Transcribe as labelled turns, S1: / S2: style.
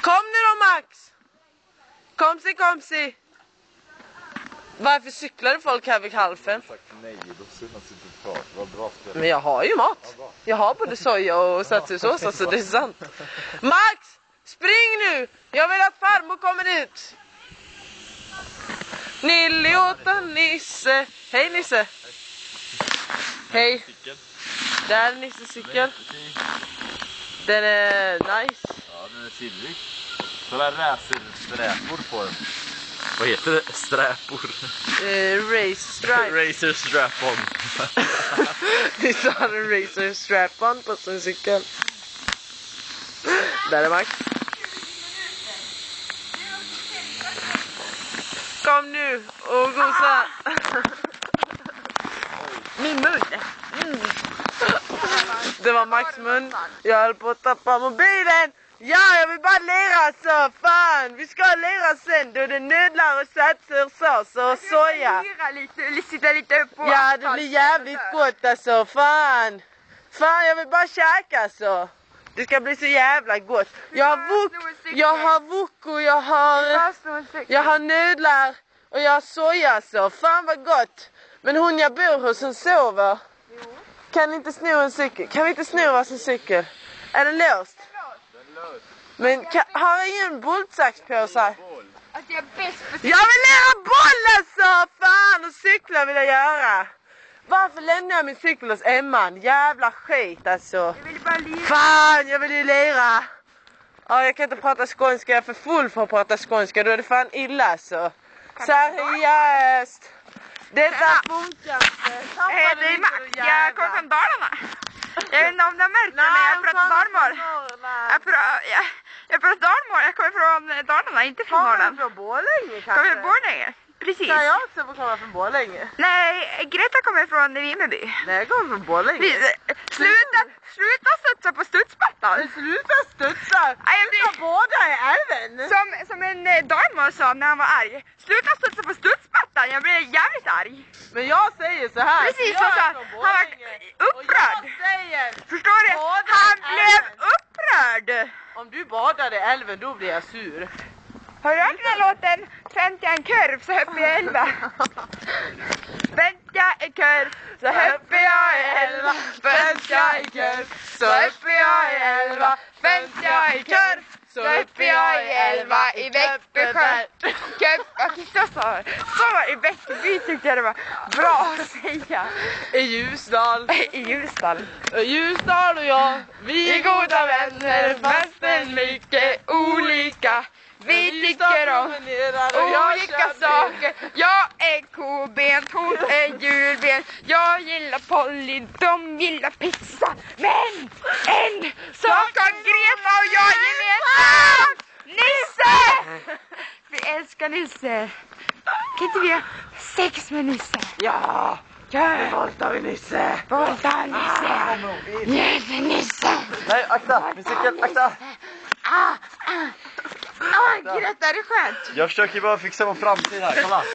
S1: Kom nu då Max! Komsi! Varför cyklar folk här vid halfen?
S2: Nej, då synas inte kvar. Vad bra spel.
S1: Men jag har ju mat. Jag har både soja och satsesås, så det är sant. Max! Spring nu! Jag vill att farmor kommer ut. Nilly åt Nisse. Hej Nisse. Hej. Där är Nisses cykel. Den är nice.
S2: Ja, den är silvrig. Så där racersträpor på den. Vad heter det? Sträpor?
S1: Race stripe.
S2: Racer strap-on.
S1: Nisse har en racer strap-on på sin cykel. Där är Max. Kom nu och gosa. Min mun. Det var Max mun. Jag höll på att tappa mobilen. Ja, jag vill bara lära så. Fan, vi ska lära sen. Då är det nudlar och satsursås och soja.
S3: Sitta lite upp på.
S1: Ja, det blir jävligt gott alltså. Fan, jag vill bara käka så. Det ska bli så jävla gott. Jag har wok och jag har nudlar och jag har soja så. Fan vad gott. Men hon jag bor hos, hon sover.
S3: Jo.
S1: Kan inte sno en cykel? Kan vi inte sno varsin cykel? Är den låst? Men har ingen boltsax på sig?
S3: Alltså jag är bäst på
S1: Jag vill lära boll alltså! Fan, och cykla vill jag göra. Varför lämnar jag min cykel hos Emman? Jävla skit alltså.
S3: Jag vill bara lira.
S1: Fan, jag vill ju lära. Ja, jag kan inte prata skånska. Jag är för full för att prata skånska. Då är det fan illa alltså. Seriöst. Detta funkar inte.
S3: Det är Max. Jag kommer från Dalarna. Jag vet inte om du har märkt det, men jag pratar dalmål. Jag pratar dalmål. Jag kommer från Dalarna, inte från Norrland.
S1: Kommer från Borlänge kanske?
S3: Kommer från Borlänge. Precis.
S1: Kan jag också få komma från Borlänge?
S3: Nej, Greta kommer från Vimmerby.
S1: Nej, jag kommer från Borlänge.
S3: Sluta studsa på studsmattan.
S1: Sluta studsa. Sluta båda i älven.
S3: Som en dalmål sa när han var arg. Sluta studsa på studsmattan. Jag blev jävligt arg.
S1: Men jag säger så här.
S3: Precis, så han var upprörd. Förstår du? Han blev upprörd.
S1: Om du badar i älven, då blir jag sur.
S3: Har du hört den låten? Fänt jag en kurv så höpp jag 11. Fänt jag en kurv så höpp jag 11. Fänt jag en kurv så höpp jag 11. Fänt jag en kurv så höpp jag 11 i Växbysjön. Okej, så i Växby tyckte jag det var bra att säga.
S1: I Ljusdal.
S3: I Ljusdal.
S1: Ljusdal och jag, vi är goda vänner, fastän mycket olika.
S3: Vi tycker om olika saker. Jag är koben, hon är djurben. Jag gillar Polly, de gillar pizza. Men en sak har Greta och jag gemensamt. Nisse! Vi älskar Nisse. Kan inte vi ha sex med Nisse?
S1: Ja, nu voltar vi Nisse.
S3: Volta Nisse. Hjälp Nisse.
S2: Nej, akta! Min cykel, akta!
S3: Greta, är det skönt?
S2: Jag försöker bara fixa vår framtid här, kolla!